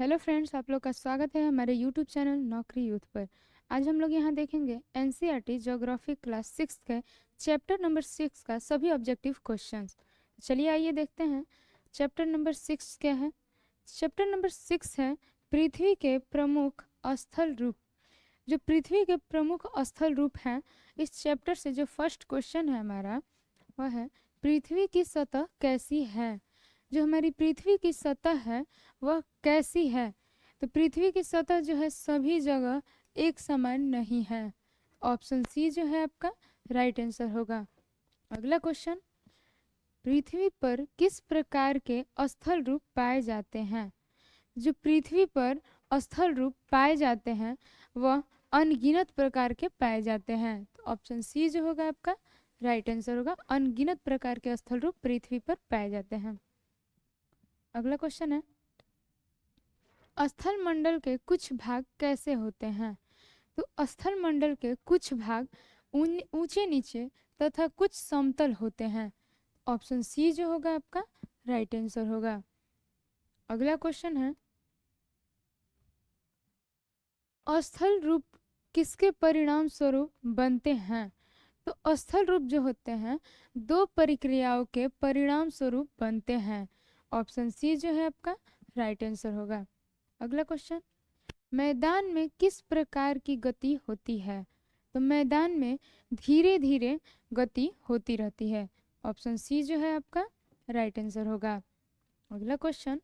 Hello friends, आप लोग का स्वागत है हमारे यूट्यूब चैनल नौकरी यूथ पर। आज हम लोग यहाँ देखेंगे एनसीईआरटी ज्योग्राफी क्लास 6 के चैप्टर नंबर 6 का सभी ऑब्जेक्टिव क्वेश्चंस। चलिए आइए देखते हैं चैप्टर नंबर 6 क्या है। चैप्टर नंबर 6 है पृथ्वी के प्रमुख स्थल रूप। जो पृथ्वी के प्रमुख स्थल रूप हैं, इस चैप्टर से जो फर्स्ट क्वेश्चन है हमारा वह है पृथ्वी की सतह कैसी है। जो हमारी पृथ्वी की सतह है वह कैसी है। तो पृथ्वी की सतह जो है सभी जगह एक समान नहीं है। ऑप्शन सी जो है आपका राइट आंसर होगा। अगला क्वेश्चन, पृथ्वी पर किस प्रकार के स्थल रूप पाए जाते हैं। जो पृथ्वी पर स्थल रूप पाए जाते हैं वह अनगिनत प्रकार के पाए जाते हैं। तो ऑप्शन सी जो होगा आपका राइट आंसर होगा। अनगिनत प्रकार के स्थल रूप पृथ्वी पर पाए जाते हैं। अगला क्वेश्चन है, स्थल मंडल के कुछ भाग कैसे होते हैं। तो स्थल मंडल के कुछ भाग ऊंचे नीचे तथा कुछ समतल होते हैं। ऑप्शन सी जो होगा आपका राइट आंसर होगा। अगला क्वेश्चन है, स्थल रूप किसके परिणाम स्वरूप बनते हैं। तो स्थल रूप जो होते हैं दो प्रक्रियाओं के परिणाम स्वरूप बनते हैं। ऑप्शन सी जो है आपका राइट आंसर होगा। अगला क्वेश्चन, मैदान में किस प्रकार की गति होती है। तो मैदान में धीरे धीरे गति होती रहती है। ऑप्शन सी जो है आपका राइट आंसर होगा। अगला क्वेश्चन,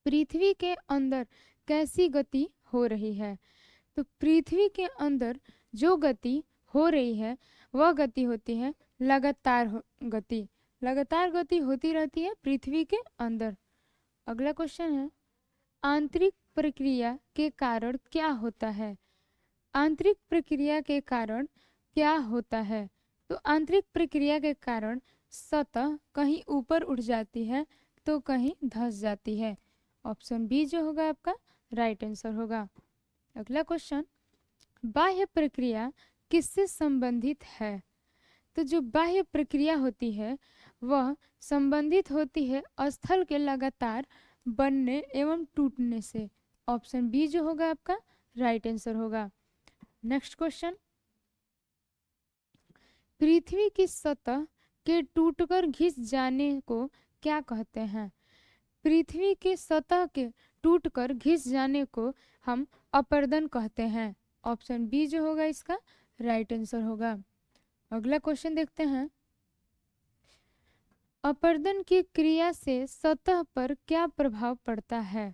पृथ्वी के अंदर कैसी गति हो रही है। तो पृथ्वी के अंदर जो गति हो रही है वह गति होती है गति। लगातार गति होती रहती है पृथ्वी के अंदर। अगला क्वेश्चन है, आंतरिक प्रक्रिया के कारण क्या होता है। आंतरिक प्रक्रिया के कारण क्या होता है। तो आंतरिक प्रक्रिया के कारण सतह कहीं ऊपर उठ जाती है तो कहीं धंस जाती है। ऑप्शन बी जो होगा आपका राइट आंसर होगा। अगला क्वेश्चन, बाह्य प्रक्रिया किससे संबंधित है। तो जो बाह्य प्रक्रिया होती है वह संबंधित होती है स्थल के लगातार बनने एवं टूटने से। ऑप्शन बी जो होगा आपका राइट आंसर होगा। नेक्स्ट क्वेश्चन, पृथ्वी की सतह के टूटकर घिस जाने को क्या कहते हैं। पृथ्वी की सतह के टूटकर घिस जाने को हम अपरदन कहते हैं। ऑप्शन बी जो होगा इसका राइट आंसर होगा। अगला क्वेश्चन देखते हैं, अपरदन की क्रिया से सतह पर क्या प्रभाव पड़ता है।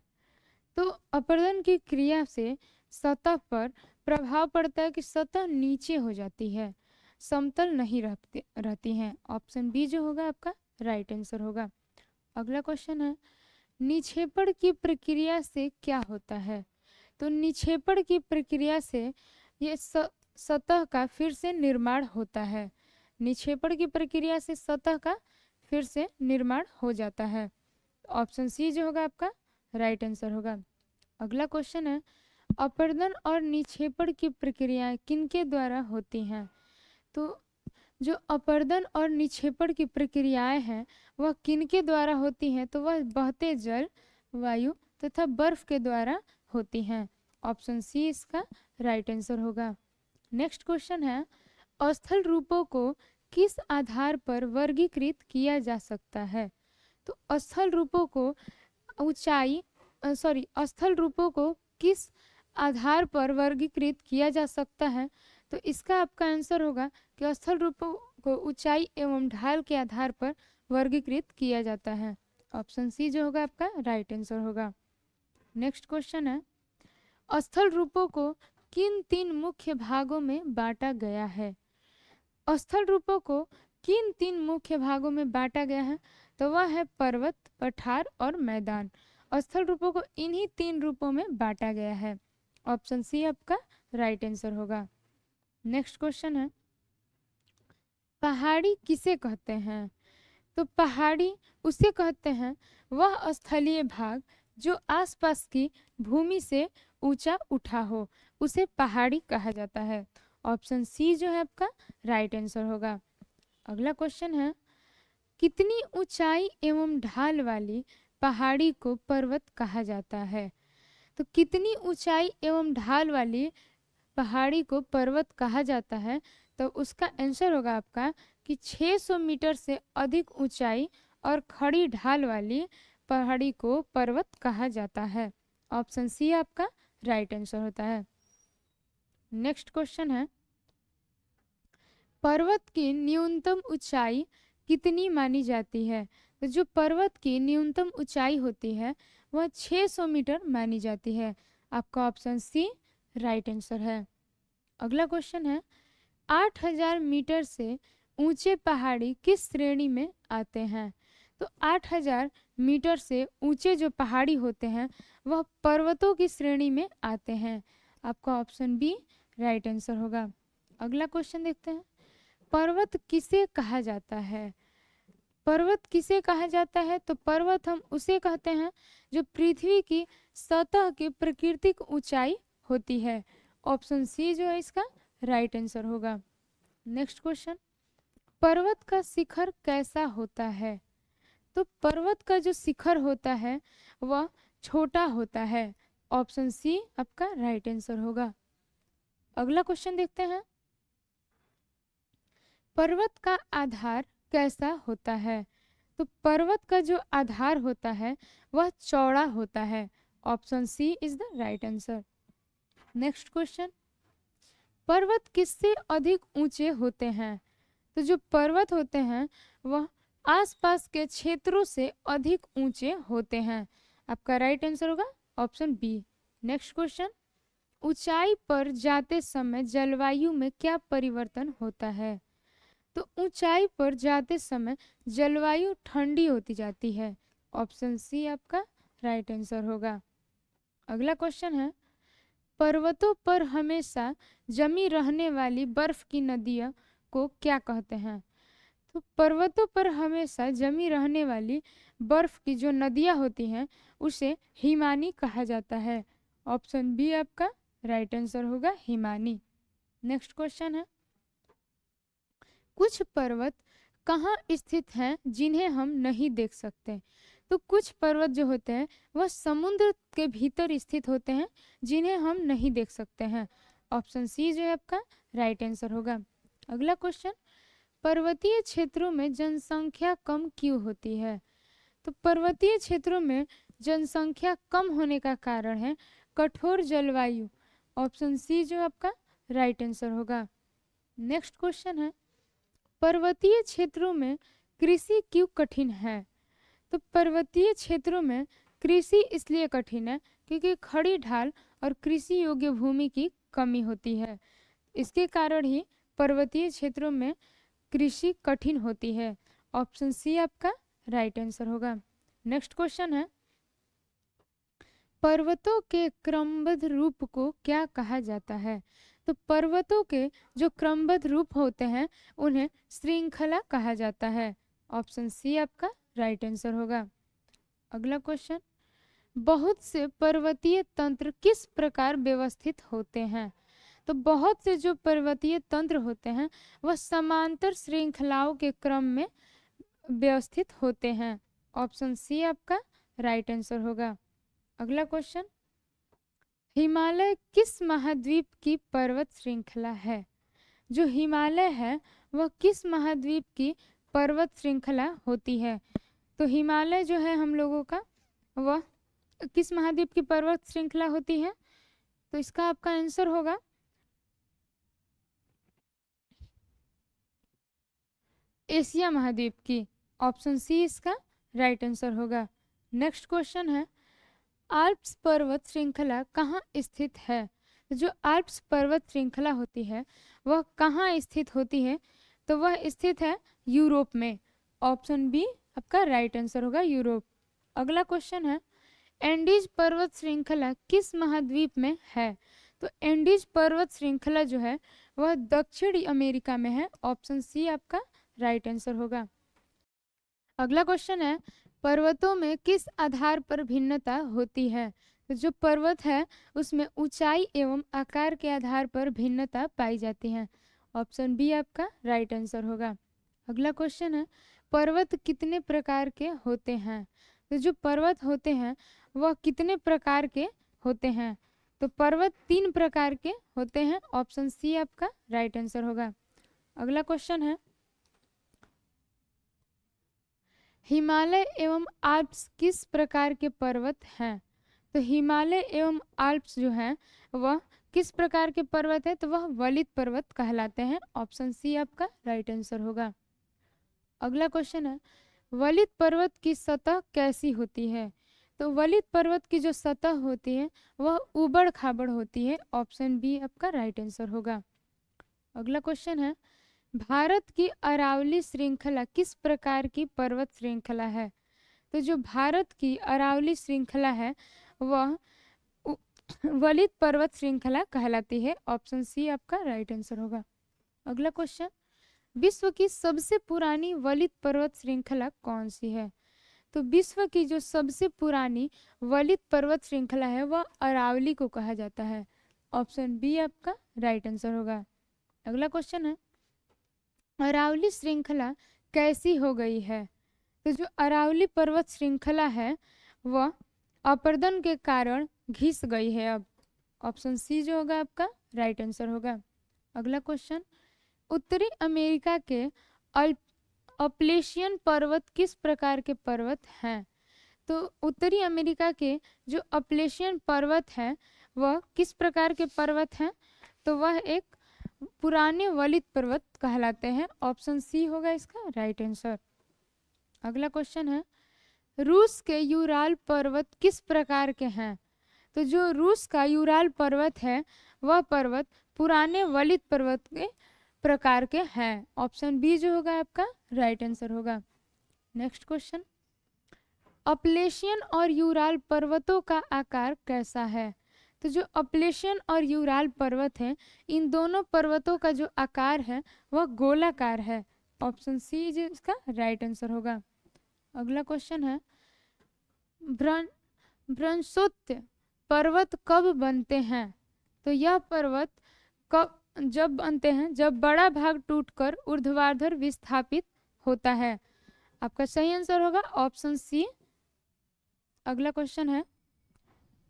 तो अपरदन की क्रिया से सतह पर प्रभाव पड़ता है कि सतह नीचे हो जाती है, समतल नहीं रहती है। ऑप्शन बी जो होगा आपका राइट आंसर होगा। अगला क्वेश्चन है, निक्षेपण की प्रक्रिया से क्या होता है। तो निक्षेपण की प्रक्रिया से ये सतह का फिर से निर्माण होता है। निक्षेपण की प्रक्रिया से सतह का फिर से निर्माण हो जाता है। ऑप्शन सी जो होगा आपका राइट आंसर होगा। अगला क्वेश्चन है, अपरदन और निक्षेपण की प्रक्रियाएं किनके द्वारा होती हैं। तो जो अपरदन और निक्षेपण की प्रक्रियाएं हैं वह किनके द्वारा होती हैं। तो वह बहते जल, वायु तथा बर्फ के द्वारा होती हैं। ऑप्शन सी इसका राइट आंसर होगा। नेक्स्ट क्वेश्चन है, स्थल रूपों को किस आधार पर वर्गीकृत किया जा सकता है। तो स्थल रूपों को स्थल रूपों को किस आधार पर वर्गीकृत किया जा सकता है। तो इसका आपका आंसर होगा कि स्थल रूपों को ऊंचाई एवं ढाल के आधार पर वर्गीकृत किया जाता है। ऑप्शन सी जो होगा आपका राइट आंसर होगा। नेक्स्ट क्वेश्चन है, स्थल रूपों को किन तीन मुख्य भागों में बांटा गया है। स्थल रूपों को किन तीन मुख्य भागों में बांटा गया है। तो वह है पर्वत, पठार और मैदान। स्थल रूपों को इन्हीं तीन रूपों में बांटा गया है। ऑप्शन सी आपका राइट आंसर होगा। नेक्स्ट क्वेश्चन है, पहाड़ी किसे कहते हैं। तो पहाड़ी उसे कहते हैं वह स्थलीय भाग जो आसपास की भूमि से ऊंचा उठा हो, उसे पहाड़ी कहा जाता है। ऑप्शन सी जो है आपका राइट आंसर होगा। अगला क्वेश्चन है, कितनी ऊंचाई एवं ढाल वाली पहाड़ी को पर्वत कहा जाता है? तो कितनी ऊंचाई एवं ढाल वाली पहाड़ी को पर्वत कहा जाता है? तो उसका आंसर होगा आपका कि 600 मीटर से अधिक ऊंचाई और खड़ी ढाल वाली पहाड़ी को पर्वत कहा जाता है। ऑप्शन सी आपका राइट आंसर होता है। नेक्स्ट क्वेश्चन है, पर्वत की न्यूनतम ऊंचाई कितनी मानी जाती है? तो जो पर्वत की न्यूनतम ऊंचाई होती है वह 600 मीटर मानी जाती है। आपका ऑप्शन सी राइट आंसर है। अगला क्वेश्चन है, 8000 मीटर से ऊंचे पहाड़ी किस श्रेणी में आते हैं? तो 8000 मीटर से ऊंचे जो पहाड़ी होते हैं वह पर्वतों की श्रेणी में आते हैं। आपका ऑप्शन बी राइट आंसर होगा। अगला क्वेश्चन देखते हैं, पर्वत किसे कहा जाता है? पर्वत किसे कहा जाता है? तो पर्वत हम उसे कहते हैं जो पृथ्वी की सतह की प्राकृतिक ऊंचाई होती है। ऑप्शन सी जो है इसका राइट आंसर होगा। नेक्स्ट क्वेश्चन, पर्वत का शिखर कैसा होता है? तो पर्वत का जो शिखर होता है वह छोटा होता है। ऑप्शन सी आपका राइट आंसर होगा। अगला क्वेश्चन देखते हैं, पर्वत का आधार कैसा होता है? तो पर्वत का जो आधार होता है वह चौड़ा होता है। Option C is the right answer. Next question, पर्वत किससे अधिक ऊंचे होते हैं? तो जो पर्वत होते हैं वह आसपास के क्षेत्रों से अधिक ऊंचे होते हैं। आपका राइट आंसर होगा ऑप्शन बी। नेक्स्ट क्वेश्चन, ऊंचाई पर जाते समय जलवायु में क्या परिवर्तन होता है? तो ऊंचाई पर जाते समय जलवायु ठंडी होती जाती है। ऑप्शन सी आपका राइट आंसर होगा। अगला क्वेश्चन है, पर्वतों पर हमेशा जमी रहने वाली बर्फ की नदियों को क्या कहते हैं? तो पर्वतों पर हमेशा जमी रहने वाली बर्फ की जो नदियां होती हैं उसे हिमानी कहा जाता है। ऑप्शन बी आपका राइट आंसर होगा, हिमानी। नेक्स्ट क्वेश्चन है, कुछ पर्वत कहाँ स्थित हैं जिन्हें हम नहीं देख सकते? तो कुछ पर्वत जो होते हैं वह समुद्र के भीतर स्थित होते हैं जिन्हें हम नहीं देख सकते हैं। ऑप्शन सी जो है आपका राइट आंसर होगा। अगला क्वेश्चन, पर्वतीय क्षेत्रों में जनसंख्या कम क्यों होती है? तो पर्वतीय क्षेत्रों में जनसंख्या कम होने का कारण है कठोर जलवायु। ऑप्शन सी जो आपका राइट आंसर होगा। नेक्स्ट क्वेश्चन है, पर्वतीय क्षेत्रों में कृषि क्यों कठिन है? तो पर्वतीय क्षेत्रों में कृषि इसलिए कठिन है क्योंकि खड़ी ढाल और कृषि योग्य भूमि की कमी होती है। इसके कारण ही पर्वतीय क्षेत्रों में कृषि कठिन होती है। ऑप्शन सी आपका राइट आंसर होगा। नेक्स्ट क्वेश्चन है, पर्वतों के क्रमबद्ध रूप को क्या कहा जाता है? तो पर्वतों के जो क्रमबद्ध रूप होते हैं उन्हें श्रृंखला कहा जाता है। ऑप्शन सी आपका राइट आंसर होगा। अगला क्वेश्चन, बहुत से पर्वतीय तंत्र किस प्रकार व्यवस्थित होते हैं? तो बहुत से जो पर्वतीय तंत्र होते हैं वह समांतर श्रृंखलाओं के क्रम में व्यवस्थित होते हैं। ऑप्शन सी आपका राइट आंसर होगा। अगला क्वेश्चन, हिमालय किस महाद्वीप की पर्वत श्रृंखला है? जो हिमालय है वह किस महाद्वीप की पर्वत श्रृंखला होती है? तो हिमालय जो है हम लोगों का वह किस महाद्वीप की पर्वत श्रृंखला होती है? तो इसका आपका आंसर होगा एशिया महाद्वीप की। ऑप्शन सी इसका राइट आंसर होगा। नेक्स्ट क्वेश्चन है, आल्प्स पर्वत श्रृंखला कहाँ स्थित है? जो आल्प्स पर्वत श्रृंखला होती है वह कहाँ स्थित होती है? तो वह स्थित है यूरोप में। ऑप्शन बी आपका राइट आंसर होगा, यूरोप। अगला क्वेश्चन है, एंडीज पर्वत श्रृंखला किस महाद्वीप में है? तो एंडीज पर्वत श्रृंखला जो है वह दक्षिणी अमेरिका में है। ऑप्शन सी आपका राइट आंसर होगा। अगला क्वेश्चन है, पर्वतों में किस आधार पर भिन्नता होती है? तो जो पर्वत है उसमें ऊंचाई एवं आकार के आधार पर भिन्नता पाई जाती है। ऑप्शन बी आपका राइट आंसर होगा। अगला क्वेश्चन है, पर्वत कितने प्रकार के होते हैं? तो जो पर्वत होते हैं वह कितने प्रकार के होते हैं? तो पर्वत 3 प्रकार के होते हैं। ऑप्शन सी आपका राइट आंसर होगा। अगला क्वेश्चन है, हिमालय एवं आल्प्स किस प्रकार के पर्वत हैं? तो हिमालय एवं आल्प्स जो है वह किस प्रकार के पर्वत है? तो वह वलित पर्वत कहलाते हैं। ऑप्शन सी आपका राइट आंसर होगा। अगला क्वेश्चन है, वलित पर्वत की सतह कैसी होती है? तो वलित पर्वत की जो सतह होती है वह उबड़ खाबड़ होती है। ऑप्शन बी आपका राइट आंसर होगा। अगला क्वेश्चन है, भारत की अरावली श्रृंखला किस प्रकार की पर्वत श्रृंखला है? तो जो भारत की अरावली श्रृंखला है वह वलित पर्वत श्रृंखला कहलाती है। ऑप्शन सी आपका राइट आंसर होगा। अगला क्वेश्चन, विश्व की सबसे पुरानी वलित पर्वत श्रृंखला कौन सी है? तो विश्व की जो सबसे पुरानी वलित पर्वत श्रृंखला है वह अरावली को कहा जाता है। ऑप्शन बी आपका राइट आंसर होगा। अगला क्वेश्चन है, अरावली श्रृंखला कैसी हो गई है? तो जो अरावली पर्वत श्रृंखला है वह अपरदन के कारण घिस गई है अब। ऑप्शन सी जो होगा आपका राइट आंसर होगा। अगला क्वेश्चन, उत्तरी अमेरिका के अपलेशियन पर्वत किस प्रकार के पर्वत हैं? तो उत्तरी अमेरिका के जो अपलेशियन पर्वत है वह किस प्रकार के पर्वत हैं? तो वह एक पुराने वलित पर्वत कहलाते हैं। ऑप्शन सी होगा इसका राइट आंसर। अगला क्वेश्चन है, रूस के यूराल पर्वत किस प्रकार के हैं? तो जो रूस का यूराल पर्वत है वह पर्वत पुराने वलित पर्वत के प्रकार के हैं। ऑप्शन बी जो होगा आपका राइट आंसर होगा। नेक्स्ट क्वेश्चन, अपलेशियन और यूराल पर्वतों का आकार कैसा है? तो जो अपलेशियन और यूराल पर्वत हैं इन दोनों पर्वतों का जो आकार है वह गोलाकार है। ऑप्शन सी जो इसका राइट आंसर होगा। अगला क्वेश्चन है, ब्रह्मोत्सव पर्वत कब बनते हैं? तो यह पर्वत कब जब बनते हैं जब बड़ा भाग टूटकर ऊर्ध्वाधर विस्थापित होता है। आपका सही आंसर होगा ऑप्शन सी। अगला क्वेश्चन है,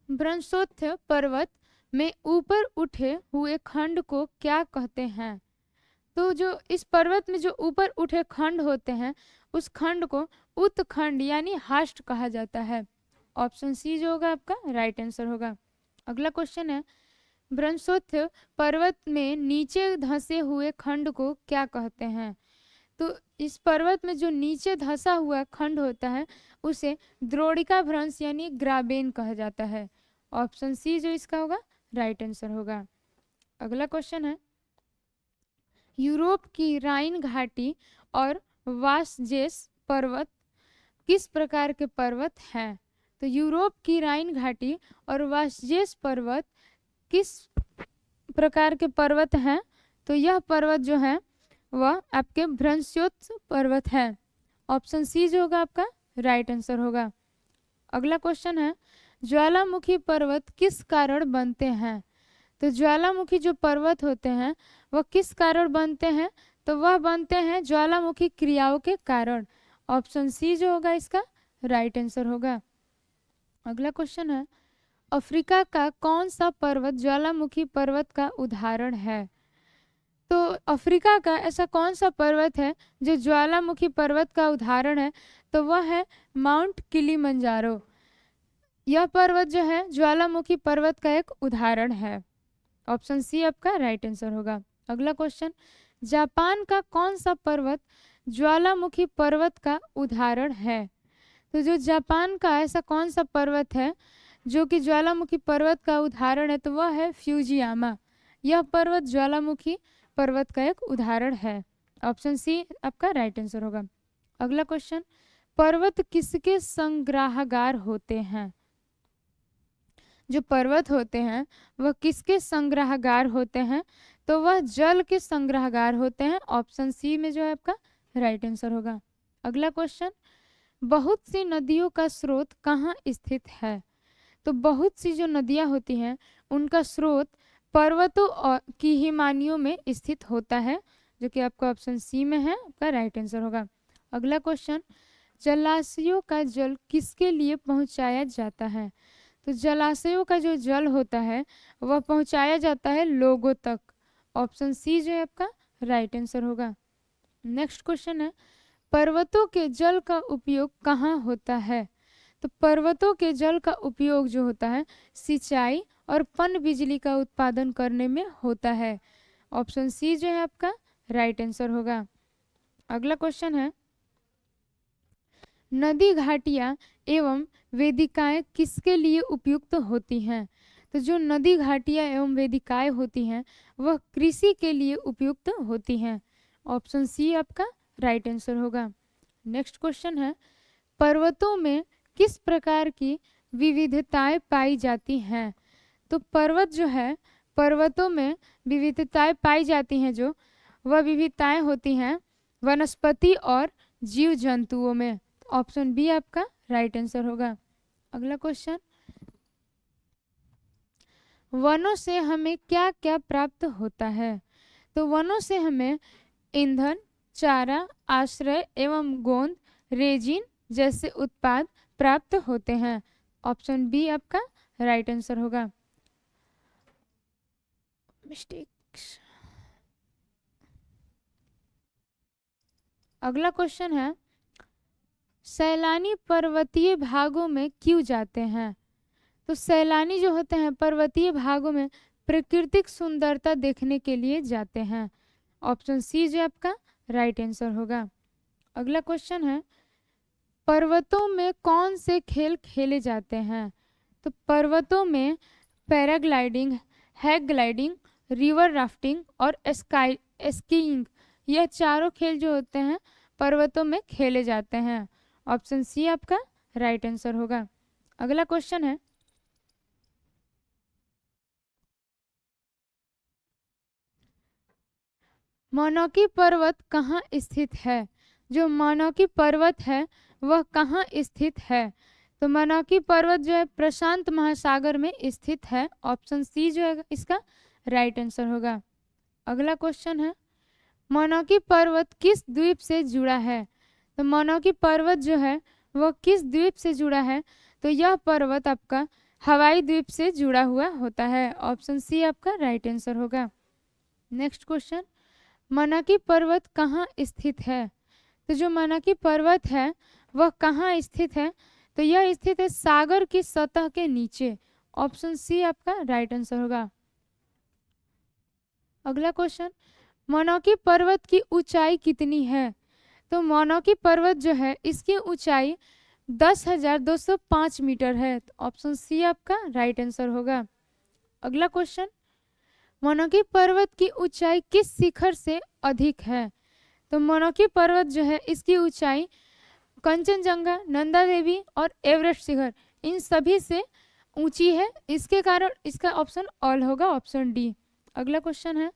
ब्रह्मोत्सव पर्वत में ऊपर उठे हुए खंड को क्या कहते हैं? तो जो इस पर्वत में जो ऊपर उठे खंड होते हैं उस खंड को उत्खंड यानी हास्ट कहा जाता है। ऑप्शन सी जो होगा आपका राइट आंसर होगा। अगला क्वेश्चन है, ब्रह्मोत्सव पर्वत में नीचे धंसे हुए खंड को क्या कहते हैं? तो इस पर्वत में जो नीचे धंसा हुआ खंड होता है उसे द्रोणिका भ्रंश यानी ग्राबेन कहा जाता है। ऑप्शन सी जो इसका होगा राइट आंसर होगा। अगला क्वेश्चन है, यूरोप की राइन घाटी और वासजेस पर्वत किस प्रकार के पर्वत हैं? तो यूरोप की राइन घाटी और वासजेस पर्वत किस प्रकार के पर्वत हैं? तो यह पर्वत जो है वह आपके ब्रह्मोत्सव पर्वत है। ऑप्शन सी जो होगा आपका राइट आंसर होगा। अगला क्वेश्चन है, ज्वालामुखी पर्वत किस कारण बनते हैं? तो ज्वालामुखी जो पर्वत होते हैं वह किस कारण बनते हैं? तो वह बनते हैं ज्वालामुखी क्रियाओं के कारण। ऑप्शन सी जो होगा इसका राइट आंसर होगा। अगला क्वेश्चन है, अफ्रीका का कौन सा पर्वत ज्वालामुखी पर्वत का उदाहरण है? तो अफ्रीका का ऐसा कौन सा पर्वत है जो ज्वालामुखी पर्वत का उदाहरण है? तो वह है माउंट किलिमंजारो। यह पर्वत जो है ज्वालामुखी पर्वत का एक उदाहरण है। ऑप्शन सी आपका राइट आंसर होगा। अगला क्वेश्चन, जापान का कौन सा पर्वत ज्वालामुखी पर्वत का उदाहरण है? तो जो जापान का ऐसा कौन सा पर्वत है जो कि ज्वालामुखी पर्वत का उदाहरण है? तो वह है फ्यूजियामा। यह पर्वत ज्वालामुखी पर्वत का एक उदाहरण है। ऑप्शन सी आपका राइट आंसर होगा। अगला क्वेश्चन, पर्वत किसके संग्रहागार होते हैं? जो पर्वत होते हैं वह किसके संग्रहागार होते हैं? तो वह जल के संग्रहागार होते हैं। ऑप्शन सी में जो है आपका राइट आंसर होगा। अगला क्वेश्चन, बहुत सी नदियों का स्रोत कहाँ स्थित है? तो बहुत सी जो नदियाँ होती हैं उनका स्रोत पर्वतों की हिमानियों में स्थित होता है, जो कि आपका ऑप्शन सी में है, आपका राइट आंसर होगा। अगला क्वेश्चन, जलाशयों का जल किसके लिए पहुंचाया जाता है? तो जलाशयों का जो जल होता है वह पहुंचाया जाता है लोगों तक। ऑप्शन सी जो है आपका राइट आंसर होगा। नेक्स्ट क्वेश्चन है, पर्वतों के जल का उपयोग कहाँ होता है? तो पर्वतों के जल का उपयोग जो होता है सिंचाई और पनबिजली का उत्पादन करने में होता है। ऑप्शन सी जो है आपका राइट आंसर होगा। अगला क्वेश्चन है, नदी घाटियाँ एवं वेदिकाएं किसके लिए उपयुक्त होती हैं? तो जो नदी घाटियाँ एवं वेदिकाएं होती हैं वह कृषि के लिए उपयुक्त होती हैं। ऑप्शन सी आपका राइट आंसर होगा। नेक्स्ट क्वेश्चन है, पर्वतों में किस प्रकार की विविधताएं पाई जाती हैं? तो पर्वत जो है, पर्वतों में विविधताएं पाई जाती हैं, जो वह विविधताएं होती हैं वनस्पति और जीव जंतुओं में। ऑप्शन बी आपका राइट आंसर होगा। अगला क्वेश्चन, वनों से हमें क्या क्या प्राप्त होता है? तो वनों से हमें ईंधन, चारा, आश्रय एवं गोंद, रेजिन जैसे उत्पाद प्राप्त होते हैं। ऑप्शन बी आपका राइट आंसर होगा। मिस्टेक्स। अगला क्वेश्चन है, सैलानी पर्वतीय भागों में क्यों जाते हैं? तो सैलानी जो होते हैं पर्वतीय भागों में प्राकृतिक सुंदरता देखने के लिए जाते हैं। ऑप्शन सी जो आपका राइट आंसर होगा। अगला क्वेश्चन है, पर्वतों में कौन से खेल खेले जाते हैं? तो पर्वतों में paragliding, hang gliding, river rafting और स्कीइंग, यह चारों खेल जो होते हैं पर्वतों में खेले जाते हैं। ऑप्शन सी आपका राइट आंसर होगा। अगला क्वेश्चन है, मौनकी पर्वत कहाँ स्थित है? जो मौनकी पर्वत है वह कहाँ स्थित है? तो मौनकी पर्वत जो है प्रशांत महासागर में स्थित है। ऑप्शन सी जो है इसका राइट आंसर होगा। अगला क्वेश्चन है, मौनकी पर्वत किस द्वीप से जुड़ा है? तो मौनकी पर्वत जो है वह किस द्वीप से जुड़ा है? तो यह पर्वत आपका हवाई द्वीप से जुड़ा हुआ होता है। ऑप्शन सी आपका राइट आंसर होगा। नेक्स्ट क्वेश्चन, मौनकी पर्वत कहाँ स्थित है? तो जो मौनकी पर्वत है वह कहाँ स्थित है? तो यह स्थित है सागर की सतह के नीचे। ऑप्शन सी आपका राइट आंसर होगा। अगला क्वेश्चन, मौनकी पर्वत की ऊंचाई कितनी है? तो मौनकी पर्वत जो है इसकी ऊंचाई 10,205 मीटर है। तो ऑप्शन सी आपका राइट आंसर होगा। अगला क्वेश्चन, मौनकी पर्वत की ऊंचाई किस शिखर से अधिक है? तो मौनकी पर्वत जो है इसकी ऊंचाई कंचनजंगा, नंदा देवी और एवरेस्ट शिखर, इन सभी से ऊंची है। इसके कारण इसका ऑप्शन ऑल होगा, ऑप्शन डी। अगला क्वेश्चन है,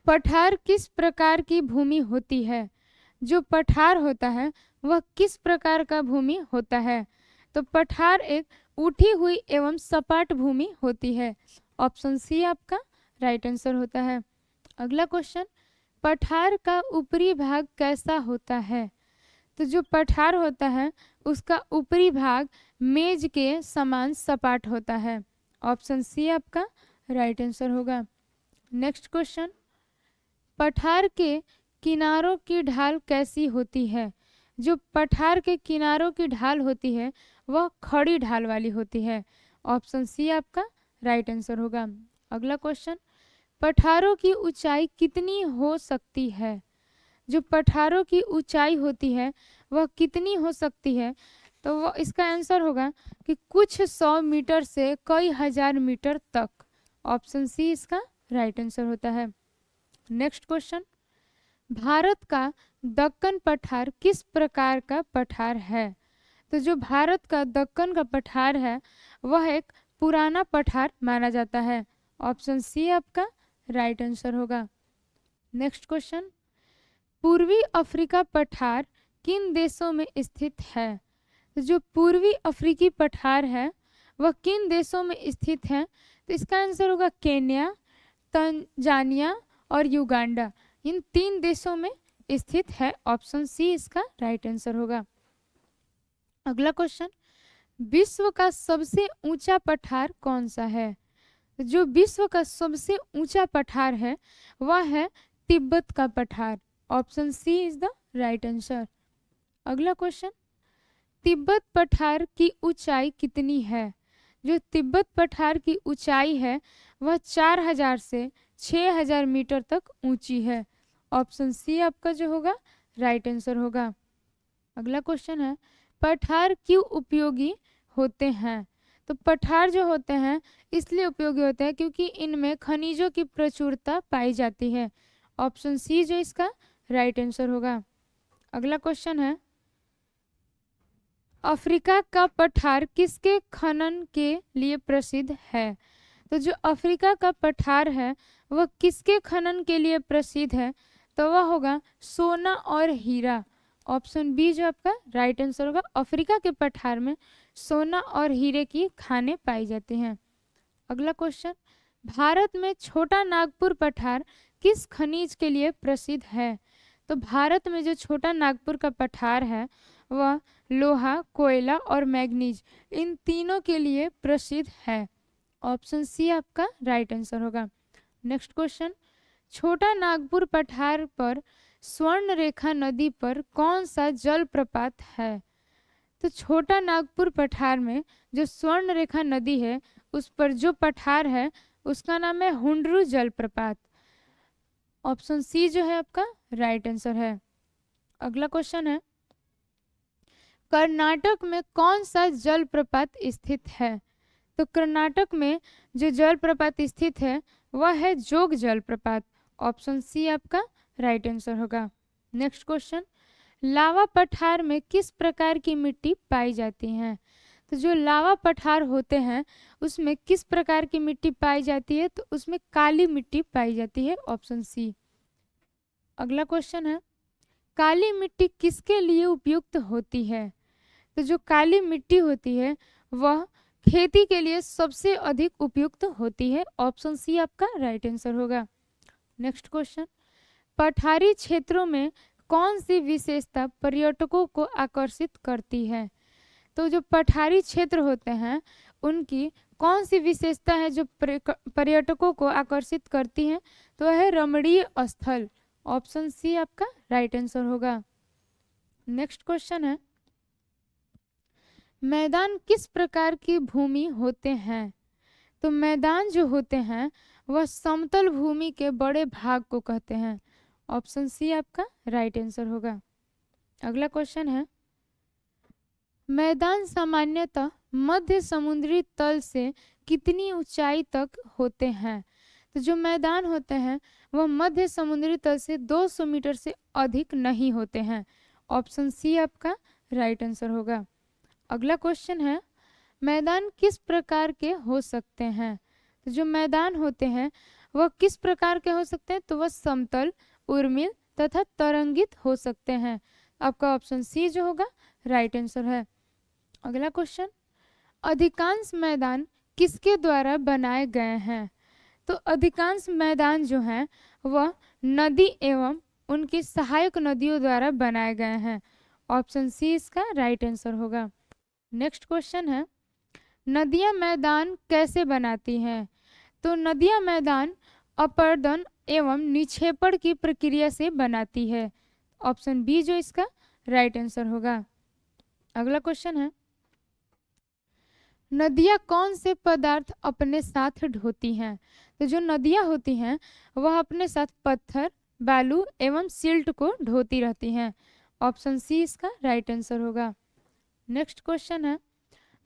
पठार किस प्रकार की भूमि होती है? जो पठार होता है वह किस प्रकार का भूमि होता है? तो पठार एक उठी हुई एवं सपाट भूमि होती है। ऑप्शन सी आपका राइट आंसर होता है। अगला क्वेश्चन, पठार का ऊपरी भाग कैसा होता है? तो जो पठार होता है उसका ऊपरी भाग मेज के समान सपाट होता है। ऑप्शन सी आपका राइट आंसर होगा। नेक्स्ट क्वेश्चन, पठार के किनारों की ढाल कैसी होती है? जो पठार के किनारों की ढाल होती है वह खड़ी ढाल वाली होती है। ऑप्शन सी आपका राइट आंसर होगा। अगला क्वेश्चन, पठारों की ऊंचाई कितनी हो सकती है? जो पठारों की ऊंचाई होती है वह कितनी हो सकती है? तो वो इसका आंसर होगा कि कुछ 100 मीटर से कई हजार मीटर तक। ऑप्शन सी इसका राइट आंसर होता है। नेक्स्ट क्वेश्चन, भारत का दक्कन पठार किस प्रकार का पठार है? तो जो भारत का दक्कन का पठार है वह एक पुराना पठार माना जाता है। ऑप्शन सी आपका राइट आंसर होगा। नेक्स्ट क्वेश्चन, पूर्वी अफ्रीका पठार किन देशों में स्थित है? तो जो पूर्वी अफ्रीकी पठार है वह किन देशों में स्थित है? तो इसका आंसर होगा केन्या, तंजानिया और युगांडा, इन 3 देशों में स्थित है। ऑप्शन सी इसका राइट आंसर होगा। अगला क्वेश्चन, विश्व का सबसे ऊंचा पठार कौन सा है? जो विश्व का सबसे ऊंचा पठार है वह है तिब्बत का पठार। Option C is the right answer. अगला क्वेश्चन, तिब्बत पठार की ऊंचाई कितनी है? जो तिब्बत पठार की ऊंचाई है वह 4000 से 6000 मीटर तक ऊंची है। ऑप्शन सी आपका जो होगा राइट आंसर होगा। अगला क्वेश्चन है, पठार क्यों उपयोगी होते हैं? तो पठार जो होते हैं इसलिए उपयोगी होते हैं क्योंकि इनमें खनिजों की प्रचुरता पाई जाती है। ऑप्शन सी जो इसका राइट आंसर होगा। अगला क्वेश्चन है, अफ्रीका का पठार किसके खनन के लिए प्रसिद्ध है? तो जो अफ्रीका का पठार है वह किसके खनन के लिए प्रसिद्ध है? तो वह होगा सोना और हीरा। ऑप्शन बी जो आपका राइट आंसर होगा। अफ्रीका के पठार में सोना और हीरे की खानें पाई जाती हैं। अगला क्वेश्चन, भारत में छोटा नागपुर पठार किस खनिज के लिए प्रसिद्ध है? तो भारत में जो छोटा नागपुर का पठार है वह लोहा, कोयला और मैग्नीज इन तीनों के लिए प्रसिद्ध है। ऑप्शन सी आपका राइट आंसर होगा। नेक्स्ट क्वेश्चन, छोटा नागपुर पठार पर स्वर्ण रेखा नदी पर कौन सा जलप्रपात है? तो छोटा नागपुर पठार में जो स्वर्ण रेखा नदी है उस पर जो पठार है उसका नाम है हुंडरू जलप्रपात। ऑप्शन सी जो है आपका राइट आंसर है। अगला क्वेश्चन है, कर्नाटक में कौन सा जलप्रपात स्थित है? तो कर्नाटक में जो जलप्रपात स्थित है वह है जोग जलप्रपात। ऑप्शन सी आपका राइट आंसर होगा। नेक्स्ट क्वेश्चन, लावा पठार में किस प्रकार की मिट्टी पाई जाती है? तो जो लावा पठार होते हैं उसमें किस प्रकार की मिट्टी पाई जाती है? तो उसमें काली मिट्टी पाई जाती है। Option C. अगला क्वेश्चन है, काली मिट्टी किसके लिए उपयुक्त होती है? तो जो काली मिट्टी होती है वह खेती के लिए सबसे अधिक उपयुक्त होती है। ऑप्शन सी आपका राइट आंसर होगा। नेक्स्ट क्वेश्चन, पठारी क्षेत्रों में कौन सी विशेषता पर्यटकों को आकर्षित करती है? तो जो पठारी क्षेत्र होते हैं उनकी कौन सी विशेषता है जो पर्यटकों को आकर्षित करती है? तो वह है रमणीय स्थल। ऑप्शन सी आपका राइट आंसर होगा। नेक्स्ट क्वेश्चन है, मैदान किस प्रकार की भूमि होते हैं? तो मैदान जो होते हैं वह समतल भूमि के बड़े भाग को कहते हैं। ऑप्शन सी आपका राइट आंसर होगा। अगला क्वेश्चन है, मैदान सामान्यतः मध्य समुद्री तल से कितनी ऊंचाई तक होते हैं? तो जो मैदान होते हैं वह मध्य समुद्री तल से 200 मीटर से अधिक नहीं होते हैं। ऑप्शन सी आपका राइट आंसर होगा। अगला क्वेश्चन है, मैदान किस प्रकार के हो सकते हैं? तो जो मैदान होते हैं वह किस प्रकार के हो सकते हैं? तो वह समतल, उर्मिल तथा तरंगित हो सकते हैं। आपका ऑप्शन सी जो होगा राइट आंसर है। अगला क्वेश्चन, अधिकांश मैदान किसके द्वारा बनाए गए हैं? तो अधिकांश मैदान जो हैं वह नदी एवं उनकी सहायक नदियों द्वारा बनाए गए हैं। ऑप्शन सी इसका राइट आंसर होगा। नेक्स्ट क्वेश्चन है, नदियां मैदान कैसे बनाती हैं? तो नदियां मैदान अपर्दन एवं निक्षेपण की प्रक्रिया से बनाती है। ऑप्शन बी जो इसका राइट आंसर होगा। अगला क्वेश्चन है, नदियां कौन से पदार्थ अपने साथ ढोती हैं? तो जो नदियां होती हैं वह अपने साथ पत्थर, बालू एवं सिल्ट को ढोती रहती हैं। ऑप्शन सी इसका राइट आंसर होगा। नेक्स्ट क्वेश्चन है,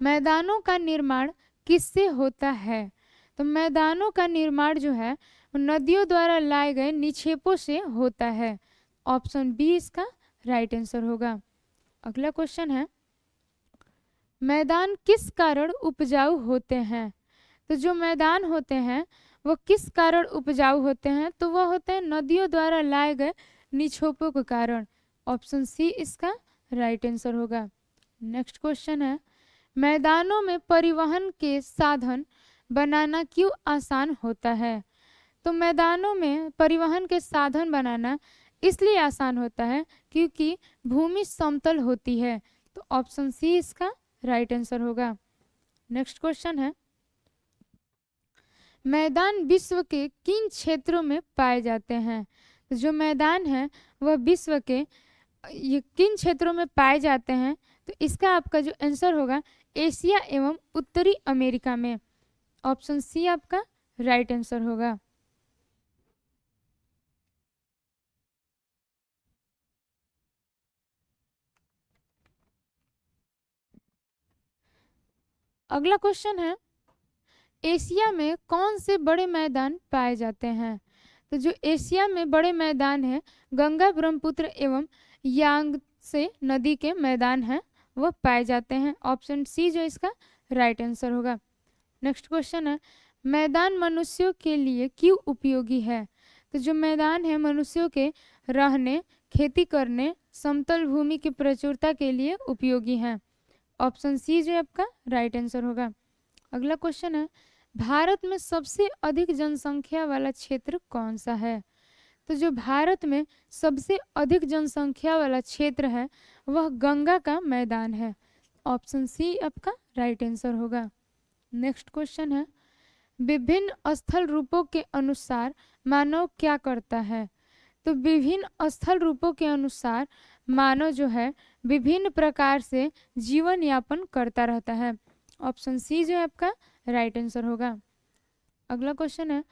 मैदानों का निर्माण किससे होता है? तो मैदानों का निर्माण जो है नदियों द्वारा लाए गए निक्षेपों से होता है। ऑप्शन बी इसका राइट आंसर होगा। अगला क्वेश्चन है, मैदान किस कारण उपजाऊ होते हैं? तो जो मैदान होते हैं वो किस कारण उपजाऊ होते हैं? तो वह होते हैं नदियों द्वारा लाए गए निक्षेपों के कारण। ऑप्शन सी इसका राइट आंसर होगा। नेक्स्ट क्वेश्चन है, मैदानों में परिवहन के साधन बनाना क्यों आसान होता है? तो मैदानों में परिवहन के साधन बनाना इसलिए आसान होता है क्योंकि भूमि समतल होती है। तो ऑप्शन सी इसका राइट आंसर होगा। नेक्स्ट क्वेश्चन है, मैदान विश्व के किन क्षेत्रों में पाए जाते हैं? तो जो मैदान है वह विश्व के ये किन क्षेत्रों में पाए जाते हैं? तो इसका आपका जो आंसर होगा एशिया एवं उत्तरी अमेरिका में। ऑप्शन सी आपका राइट आंसर होगा। अगला क्वेश्चन है, एशिया में कौन से बड़े मैदान पाए जाते हैं? तो जो एशिया में बड़े मैदान हैं गंगा ब्रह्मपुत्र एवं यांगत्से नदी के मैदान हैं वह पाए जाते हैं। ऑप्शन सी जो इसका राइट आंसर होगा। नेक्स्ट क्वेश्चन है, मैदान मनुष्यों के लिए क्यों उपयोगी है? तो जो मैदान है मनुष्यों के रहने, खेती करने, समतल भूमि की प्रचुरता के लिए उपयोगी हैं। ऑप्शन सी जो आपका राइट आंसर होगा। अगला क्वेश्चन है, भारत में सबसे अधिक जनसंख्या वाला क्षेत्र कौन सा है? तो जो भारत में सबसे अधिक जनसंख्या वाला क्षेत्र है वह गंगा का मैदान है। ऑप्शन सी आपका राइट आंसर होगा। नेक्स्ट क्वेश्चन है, विभिन्न स्थल रूपों के अनुसार मानव क्या करता है? तो विभिन्न स्थल रूपों के अनुसार मानव जो है विभिन्न प्रकार से जीवन यापन करता रहता है। ऑप्शन सी जो है आपका राइट आंसर होगा। अगला क्वेश्चन है,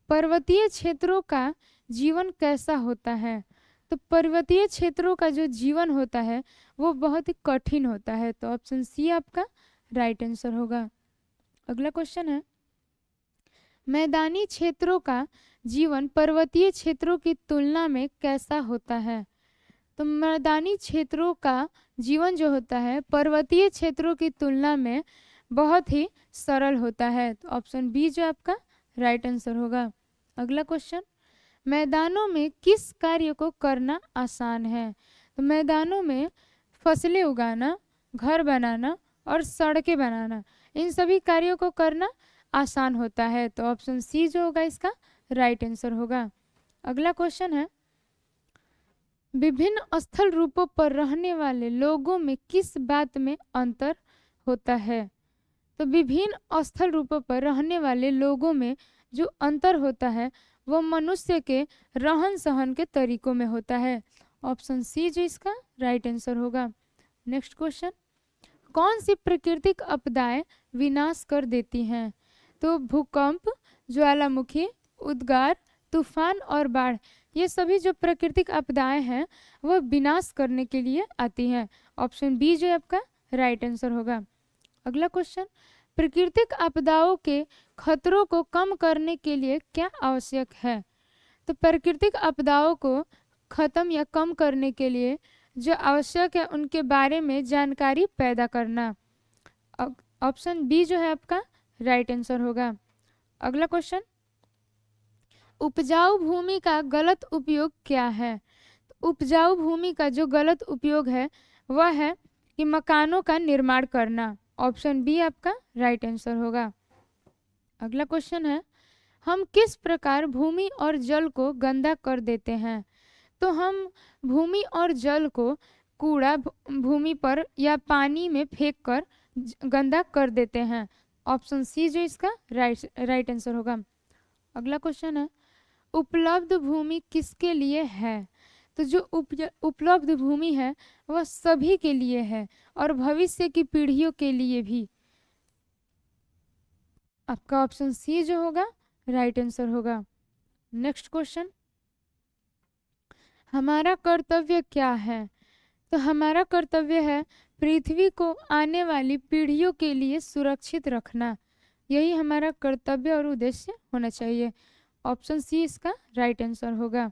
पर्वतीय क्षेत्रों का जीवन कैसा होता है? तो पर्वतीय क्षेत्रों का जो जीवन होता है वो बहुत ही कठिन होता है। तो ऑप्शन सी आपका राइट आंसर होगा। अगला क्वेश्चन है, मैदानी क्षेत्रों का जीवन पर्वतीय क्षेत्रों की तुलना में कैसा होता है? तो मैदानी क्षेत्रों का जीवन जो होता है पर्वतीय क्षेत्रों की तुलना में बहुत ही सरल होता है। तो ऑप्शन बी जो आपका राइट आंसर होगा। अगला क्वेश्चन, मैदानों में किस कार्य को करना आसान है? तो मैदानों में फसलें उगाना, घर बनाना और सड़कें बनाना, इन सभी कार्यों को करना आसान होता है। तो ऑप्शन सी जो होगा इसका राइट आंसर होगा। अगला क्वेश्चन है, विभिन्न स्थल रूपों पर रहने वाले लोगों में किस बात में अंतर होता है? तो विभिन्न स्थल रूपों पर रहने वाले लोगों में जो अंतर होता है वो मनुष्य के रहन सहन के तरीकों में होता है। ऑप्शन सी जो इसका राइट आंसर होगा। नेक्स्ट क्वेश्चन, कौन सी प्राकृतिक आपदाएं विनाश कर देती हैं? तो भूकंप, ज्वालामुखी, उद्गार, तूफान और बाढ़, ये सभी जो प्राकृतिक आपदाएं हैं वह विनाश करने के लिए आती हैं। ऑप्शन बी जो है आपका राइट आंसर होगा। अगला क्वेश्चन, प्राकृतिक आपदाओं के खतरों को कम करने के लिए क्या आवश्यक है? तो प्राकृतिक आपदाओं को खत्म या कम करने के लिए जो आवश्यक है उनके बारे में जानकारी पैदा करना। ऑप्शन बी जो है आपका राइट आंसर होगा। अगला क्वेश्चन, उपजाऊ भूमि का गलत उपयोग क्या है? तो उपजाऊ भूमि का जो गलत उपयोग है वह है कि मकानों का निर्माण करना। ऑप्शन बी आपका राइट आंसर होगा। अगला क्वेश्चन है, हम किस प्रकार भूमि और जल को गंदा कर देते हैं? तो हम भूमि और जल को कूड़ा भूमि पर या पानी में फेंक कर गंदा कर देते हैं। ऑप्शन सी जो इसका राइट आंसर होगा। अगला क्वेश्चन है, उपलब्ध भूमि किसके लिए है? तो जो उपलब्ध भूमि है वह सभी के लिए है और भविष्य की पीढ़ियों के लिए भी। आपका ऑप्शन सी जो होगा राइट आंसर होगा। नेक्स्ट क्वेश्चन, हमारा कर्तव्य क्या है? तो हमारा कर्तव्य है पृथ्वी को आने वाली पीढ़ियों के लिए सुरक्षित रखना। यही हमारा कर्तव्य और उद्देश्य होना चाहिए। ऑप्शन सी इसका राइट आंसर होगा।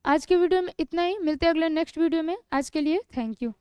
आज के वीडियो में इतना ही, मिलते हैं अगले नेक्स्ट वीडियो में। आज के लिए थैंक यू।